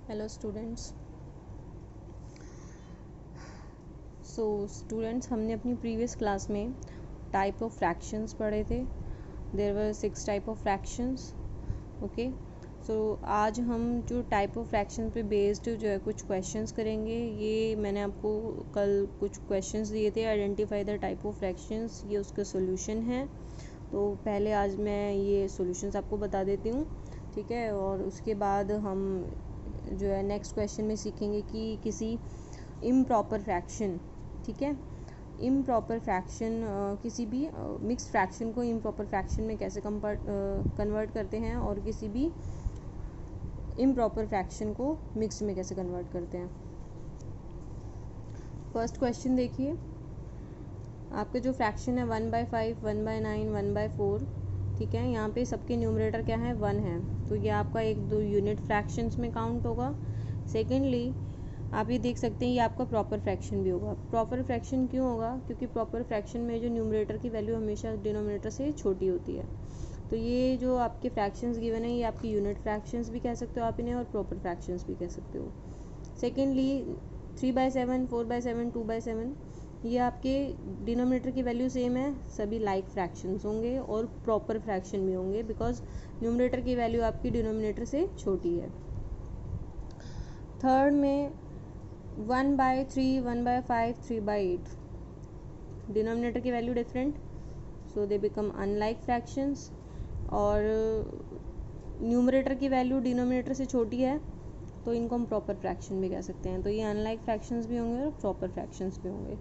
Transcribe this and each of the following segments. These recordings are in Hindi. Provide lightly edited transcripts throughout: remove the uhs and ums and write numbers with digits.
Hello students. स्टूडेंट्स हमने अपनी प्रीवियस क्लास में टाइप ऑफ फ्रैक्शंस पढ़े थे। There were 6 type of fractions. Okay, आज हम जो टाइप ऑफ फ्रैक्शन पे बेस्ड जो है कुछ क्वेश्चंस करेंगे। ये मैंने आपको कल कुछ क्वेश्चंस दिए थे, identify the type of fractions, ये उसका सोल्यूशन है। तो पहले आज मैं ये सॉल्यूशंस आपको बता देती हूँ, ठीक है। और उसके बाद हम जो है नेक्स्ट क्वेश्चन में सीखेंगे कि किसी इम्प्रॉपर फ्रैक्शन, ठीक है, इम्प्रॉपर फ्रैक्शन किसी भी मिक्स फ्रैक्शन को इम्प्रॉपर फ्रैक्शन में कैसे कन्वर्ट करते हैं और किसी भी इम्प्रॉपर फ्रैक्शन को मिक्स में कैसे कन्वर्ट करते हैं। फर्स्ट क्वेश्चन देखिए, आपके जो फ्रैक्शन है 1/5, 1/9, 1/4, ठीक है। यहाँ पे सबके न्यूमरेटर क्या है, 1 है, तो ये आपका एक दो यूनिट फ्रैक्शंस में काउंट होगा। सेकेंडली आप ये देख सकते हैं ये आपका प्रॉपर फ्रैक्शन भी होगा। प्रॉपर फ्रैक्शन क्यों होगा, क्योंकि प्रॉपर फ्रैक्शन में जो न्यूमरेटर की वैल्यू हमेशा डिनोमिनेटर से छोटी होती है। तो ये जो आपके फ्रैक्शंस गिवन है ये आपकी यूनिट फ्रैक्शंस भी कह सकते हो आप इन्हें, और प्रॉपर फ्रैक्शंस भी कह सकते हो। सेकेंडली 3/7, 4/7, 2/7, ये आपके डिनोमिनेटर की वैल्यू सेम है, सभी लाइक फ्रैक्शंस होंगे और प्रॉपर फ्रैक्शन भी होंगे, बिकॉज न्यूमरेटर की वैल्यू आपकी डिनोमिनेटर से छोटी है। थर्ड में 1/3, 1/5, 3/8, डिनोमिनेटर की value different, so they become unlike fractions. और न्यूमरेटर की वैल्यू डिनोमिनेटर से छोटी है, तो इनको हम प्रॉपर फ्रैक्शन भी कह सकते हैं। तो ये अनलाइक फ्रैक्शंस भी होंगे और प्रॉपर फ्रैक्शंस भी होंगे।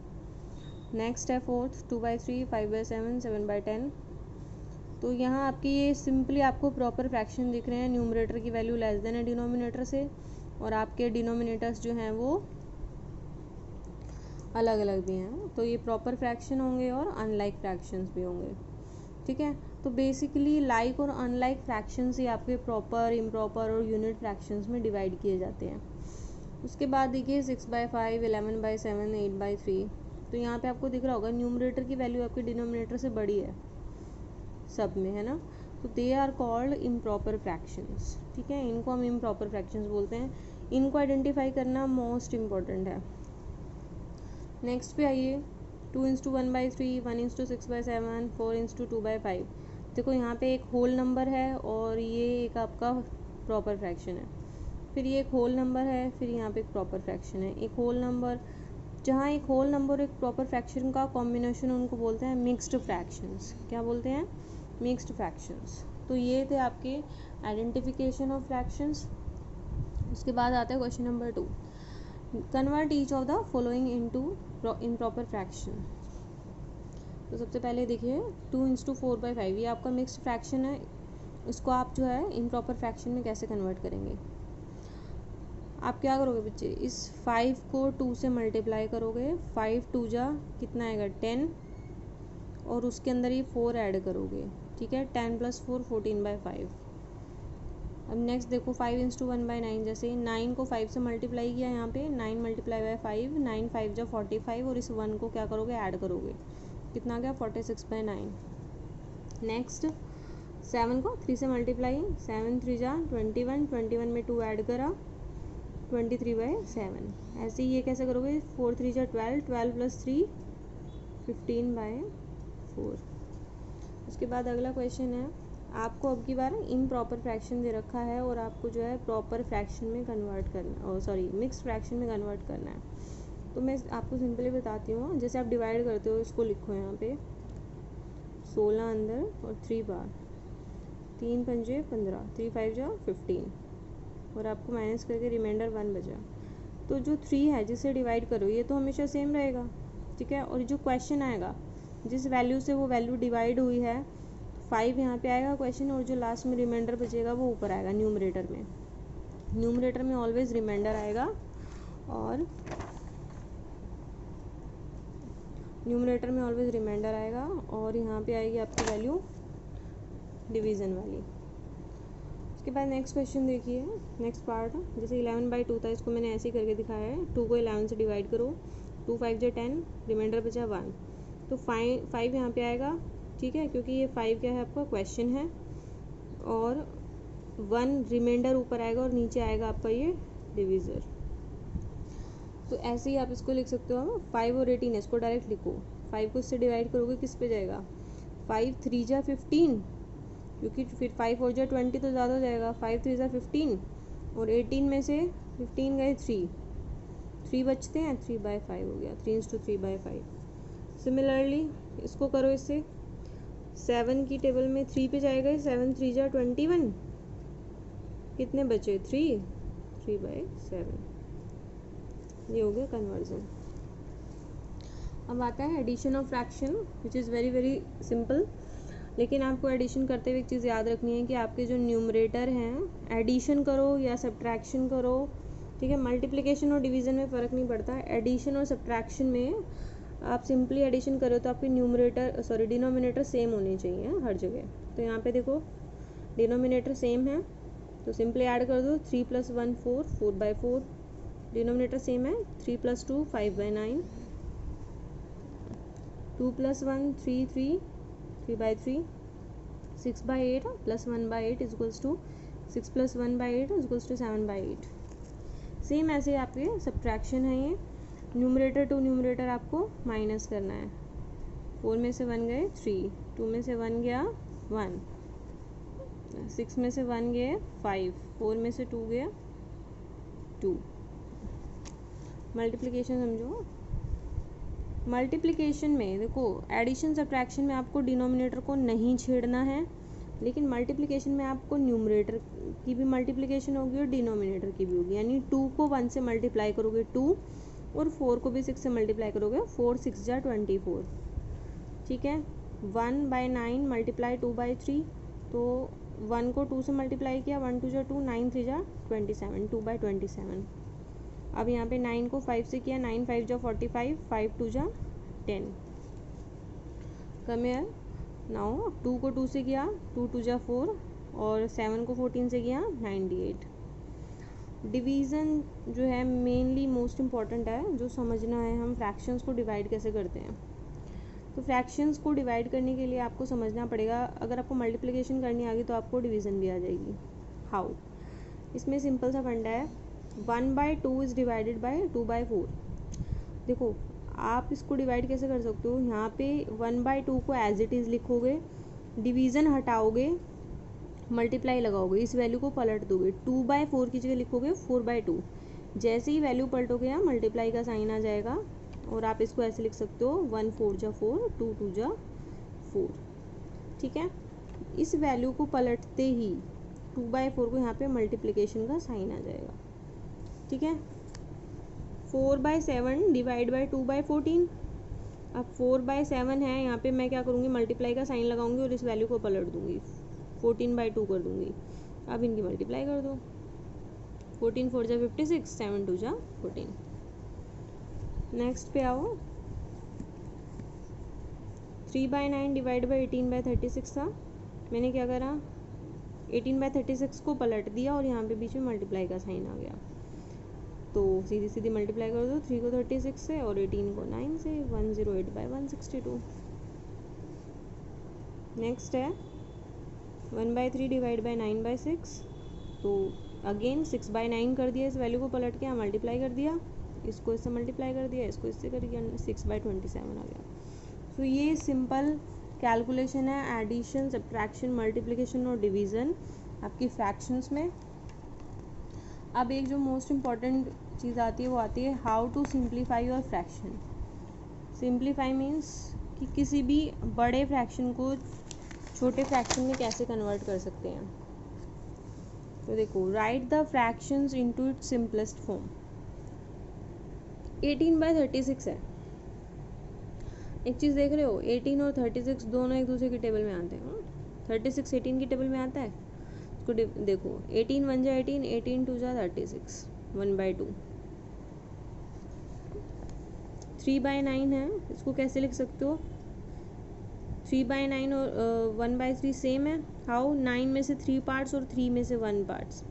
नेक्स्ट है फोर्थ 2/3, 5/7, 7/10। तो यहाँ आपकी ये सिंपली आपको प्रॉपर फ्रैक्शन दिख रहे हैं, न्यूमरेटर की वैल्यू लेस देन है डिनोमिनेटर से, और आपके डिनोमिनेटर्स जो हैं वो अलग अलग भी हैं, तो ये प्रॉपर फ्रैक्शन होंगे और अनलाइक फ्रैक्शंस भी होंगे, ठीक है। तो बेसिकली लाइक और अनलाइक फ्रैक्शंस ही आपके प्रॉपर, इम्प्रॉपर और यूनिट फ्रैक्शंस में डिवाइड किए जाते हैं। उसके बाद देखिए 6/5, 11/7, 8/3। तो यहाँ पे आपको दिख रहा होगा न्यूमरेटर की वैल्यू आपके डिनोमिनेटर से बड़ी है सब में, है ना। तो they are called improper fractions, ठीक है। इनको हम इम्प्रॉपर फ्रैक्शंस बोलते हैं। इनको आइडेंटिफाई करना मोस्ट इम्पॉर्टेंट है। नेक्स्ट पे आइए, 2:1/3, 1:6/7, 4:2/5। देखो यहाँ पे एक होल नंबर है और ये एक आपका प्रॉपर फ्रैक्शन है, फिर ये एक होल नंबर है, फिर यहाँ पे एक प्रॉपर फ्रैक्शन है। एक होल नंबर, जहाँ एक होल नंबर और एक प्रॉपर फ्रैक्शन का कॉम्बिनेशन उनको बोलते हैं मिक्स्ड फ्रैक्शंस। क्या बोलते हैं, मिक्स्ड फ्रैक्शंस। तो ये थे आपके आइडेंटिफिकेशन ऑफ फ्रैक्शंस। उसके बाद आता है question number 2, convert each of the following into improper fraction. तो सबसे पहले देखिए 2:4/5, ये आपका मिक्स्ड फ्रैक्शन है, इसको आप जो है इम्प्रॉपर फ्रैक्शन में कैसे कन्वर्ट करेंगे। आप क्या करोगे बच्चे, इस 5 को 2 से मल्टीप्लाई करोगे, 5 2 जा कितना आएगा 10, और उसके अंदर ये 4 ऐड करोगे, ठीक है। 10 + 4 14/5। अब नेक्स्ट देखो 5:1/9, जैसे 9 को 5 से मल्टीप्लाई किया, यहाँ पे 9 × 5, 9 5 जा 45, और इस 1 को क्या करोगे, ऐड करोगे, कितना आ गया 46/9। नेक्स्ट 7 को 3 से मल्टीप्लाई, 7 3 जा 21, 21 में 2 ऐड करा 23/7। ऐसे ही ये कैसे करोगे, 4 3 जा 12, 12 + 3 15/4। उसके बाद अगला क्वेश्चन है, आपको अब की बार इम्प्रॉपर फ्रैक्शन दे रखा है और आपको जो है प्रॉपर फ्रैक्शन में कन्वर्ट करना, सॉरी मिक्स फ्रैक्शन में कन्वर्ट करना है। तो मैं आपको सिंपली बताती हूँ, जैसे आप डिवाइड करते हो इसको लिखो यहाँ पे 16 अंदर और 3 बार, 3 पंजे 15, 3 5 जा 15, और आपको माइनस करके रिमाइंडर 1 बचा। तो जो 3 है जिसे डिवाइड करो ये तो हमेशा सेम रहेगा, ठीक है। और जो क्वेश्चन आएगा जिस वैल्यू से वो वैल्यू डिवाइड हुई है, 5 यहाँ पे आएगा क्वेश्चन, और जो लास्ट में रिमाइंडर बचेगा वो ऊपर आएगा न्यूमरेटर में। न्यूमरेटर में ऑलवेज रिमाइंडर आएगा, और न्यूमरेटर में ऑलवेज रिमाइंडर आएगा, और यहाँ पे आएगी आपकी वैल्यू डिवीज़न वाली। उसके बाद नेक्स्ट क्वेश्चन देखिए, नेक्स्ट पार्ट, जैसे 11/2 था, इसको मैंने ऐसे ही करके दिखाया है। 2 को 11 से डिवाइड करो, 2 5 जा 10, रिमाइंडर बचा 1, तो 5 यहाँ पे आएगा, ठीक है, क्योंकि ये 5 क्या है आपका क्वेश्चन है, और 1 रिमाइंडर ऊपर आएगा और नीचे आएगा आपका ये डिविज़र। तो ऐसे ही आप इसको लिख सकते हो, 5 और 18 है, इसको डायरेक्ट लिखो। 5 को इससे डिवाइड करोगे किस पे जाएगा, 5 3 जा 15, क्योंकि फिर 5 और जा 20 तो ज़्यादा हो जाएगा। 5 3 जा 15 और 18 में से 15 गए 3 बचते हैं, 3/5 हो गया, 3:3/5। सिमिलरली इसको करो इससे, 7 की टेबल में 3 पे जाएगा, 7 3 जा 21, कितने बचे 3/7। ये हो गया कन्वर्जन। अब आता है addition of fraction, which is very very simple. लेकिन आपको एडिशन करते हुए एक चीज़ याद रखनी है कि आपके जो न्यूमरेटर हैं, एडिशन करो या सब्ट्रैक्शन करो, ठीक है, मल्टीप्लिकेशन और डिवीज़न में फ़र्क नहीं पड़ता। एडिशन और सब्ट्रैक्शन में आप सिंपली एडिशन करो तो आपके न्यूमरेटर डिनोमिनेटर सेम होने चाहिए हर जगह। तो यहाँ पे देखो डिनोमिनेटर सेम है तो सिंपली ऐड कर दो, 3 + 1 4, 4/4। डिनोमिनेटर सेम है, 3 + 2 5/9, 2 + 1 3 3, 3/3, 6/8 + 1/8 = 6 + 1/8 = 7/8। सेम ऐसे आपके सब्ट्रैक्शन है। ये न्यूमरेटर टू न्यूमरेटर आपको माइनस करना है। 4 में से 1 गए 3, 2 में से 1 गया 1, 6 में से 1 गए 5, 4 में से 2 गया 2। मल्टीप्लिकेशन समझो। मल्टीप्लिकेशन में देखो, एडिशन सब्ट्रैक्शन में आपको डिनोमिनेटर को नहीं छेड़ना है, लेकिन मल्टीप्लिकेशन में आपको न्यूमरेटर की भी मल्टीप्लिकेशन होगी और डिनोमिनेटर की भी होगी। यानी 2 को 1 से मल्टीप्लाई करोगे 2 और 4 को भी 6 से मल्टीप्लाई करोगे 4 6 जा 24, ठीक है। 1/9 मल्टीप्लाई 2/3, तो 1 को 2 से मल्टीप्लाई किया, 1 2 जा 2, 9 3 जा 27, 2/27। अब यहाँ पे 9 को 5 से किया, 9 5 जा 45, 5 2 जा 10। कम है नाउ 2 को 2 से किया, 2 2 जा 4 और 7 को 14 से किया 98। डिवीज़न जो है मेनली मोस्ट इम्पॉर्टेंट है, जो समझना है हम फ्रैक्शंस को डिवाइड कैसे करते हैं। तो फ्रैक्शंस को डिवाइड करने के लिए आपको समझना पड़ेगा, अगर आपको मल्टीप्लिकेशन करनी आ गई तो आपको डिवीज़न भी आ जाएगी। हाउ, इसमें सिंपल सा फंडा है, 1/2 इज़ डिवाइडेड बाय 2/4। देखो आप इसको डिवाइड कैसे कर सकते हो, यहाँ पे 1/2 को एज इट इज़ लिखोगे, डिवीज़न हटाओगे, मल्टीप्लाई लगाओगे, इस वैल्यू को पलट दोगे, 2/4 की जगह लिखोगे 4/2। जैसे ही वैल्यू पलटोगे यहाँ मल्टीप्लाई का साइन आ जाएगा और आप इसको ऐसे लिख सकते हो, 1 4 जा 4, 2 2 जा 4, ठीक है। इस वैल्यू को पलटते ही 2/4 को यहाँ पे मल्टीप्लिकेशन का साइन आ जाएगा, ठीक है। 4/7 डिवाइड बाई 2/14। अब 4/7 है, यहाँ पे मैं क्या करूँगी, मल्टीप्लाई का साइन लगाऊंगी और इस वैल्यू को पलट दूंगी, 14/2 कर दूंगी। अब इनकी मल्टीप्लाई कर दो, 14 4 जा 56, 7 2 जा 14। नेक्स्ट पे आओ, 3/9 डिवाइड बाई 18/36 था, मैंने क्या करा, 18/36 को पलट दिया और यहाँ पे बीच में मल्टीप्लाई का साइन आ गया, तो सीधी सीधी मल्टीप्लाई कर दो, 3 को 36 से और 18 को 9 से, 108/162। नेक्स्ट है 1/3 डिवाइड बाई 9/6, तो अगेन 6/9 कर दिया, इस वैल्यू को पलट के यहाँ मल्टीप्लाई कर दिया, इसको इससे मल्टीप्लाई कर दिया, इसको इससे कर दिया, 6/27 आ गया। तो ये सिंपल कैलकुलेशन है एडिशन, सब्ट्रैक्शन, मल्टीप्लिकेशन और डिवीज़न आपकी फ्रैक्शंस में। अब एक जो मोस्ट इम्पॉर्टेंट चीज़ आती है वो आती है how to simplify your fraction. Simplify means कि किसी भी बड़े फ्रैक्शन को छोटे फ्रैक्शन में कैसे कन्वर्ट कर सकते हैं। तो देखो, right the fractions into its simplest form. 18/36 है, एक चीज़ देख रहे हो, 18 और 36 दोनों एक दूसरे की टेबल में आते हैं। 36 18 की टेबल में आता है, इसको देखो, 18 1 जा 18, 18 2 जा 36, 1/2। 3/9 है, इसको कैसे लिख सकते हो, 3/9 और 1/3 सेम है। हाउ, 9 में से 3 पार्ट्स और 3 में से 1 पार्ट्स,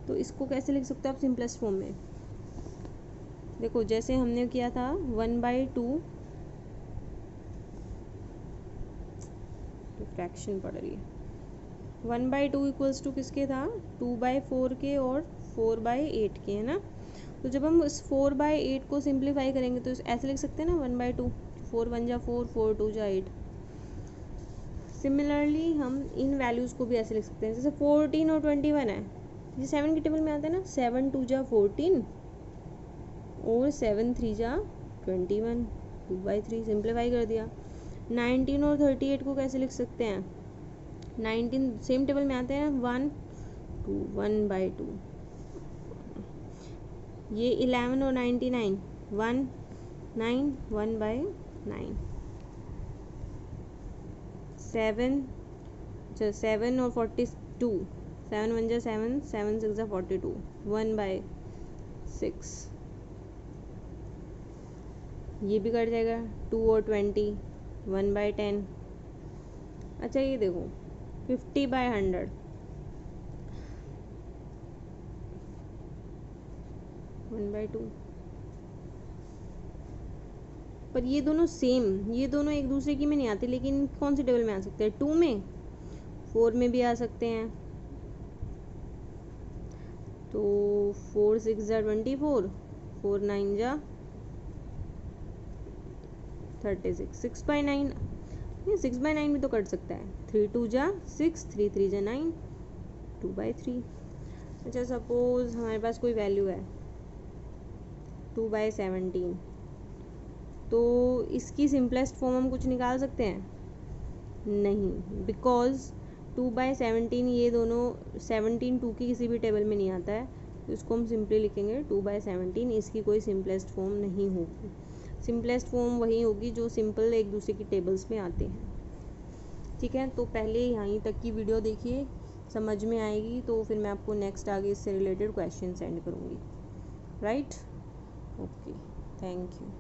तो इसको कैसे लिख सकते हो आप सिंपलेस्ट फॉर्म में। देखो जैसे हमने किया था 1/2, फ्रैक्शन पड़ रही है, 1/2 इक्वल्स टू किसके था, 2/4 के और 4/8 की है ना। तो जब हम इस 4/8 को सिंप्लीफाई करेंगे तो ऐसे लिख सकते हैं ना 1/2, 4 1 जा 4, 4 2 जा 8। सिमिलरली हम इन वैल्यूज़ को भी ऐसे लिख सकते हैं, जैसे 14 और 21 है, ये 7 की टेबल में आता है ना, 7 2 जा 14 और 7 3 जा 21, 2/3 सिंप्लीफाई कर दिया। 19 और 38 को कैसे लिख सकते हैं, 19 सेम टेबल में आते हैं 1 2 1/2। ये 11 और 99 1 9 1/9। 7 और 42, 7 1 जा 7, 7 6 जा 42, 1/6। ये भी कट जाएगा। 2 और 20, 1/10। अच्छा ये देखो 50/100, 1/2। पर ये दोनों सेम, ये दोनों एक दूसरे की में नहीं आते, लेकिन कौन सी टेबल में आ सकते हैं, 2 में, 4 में भी आ सकते हैं। तो 4 6 जा 24, 4 9 जा 36, 6/9। ये 6/9 भी तो कट सकता है, 3 2 जा 6, 3 3 जा 9, 2/3। अच्छा सपोज हमारे पास कोई वैल्यू है 2/17, तो इसकी सिंपलेस्ट फॉर्म हम कुछ निकाल सकते हैं, नहीं, बिकॉज 2/17 ये दोनों 17 2 की किसी भी टेबल में नहीं आता है, तो इसको हम सिंपली लिखेंगे 2/17। इसकी कोई सिंपलेस्ट फॉर्म नहीं होगी, सिंपलेस्ट फॉर्म वही होगी जो सिंपल एक दूसरे की टेबल्स में आते हैं। ठीक है, तो पहले यहीं तक की वीडियो देखिए, समझ में आएगी तो फिर मैं आपको नेक्स्ट आगे इससे रिलेटेड क्वेश्चन सेंड करूँगी। Right, okay, thank you.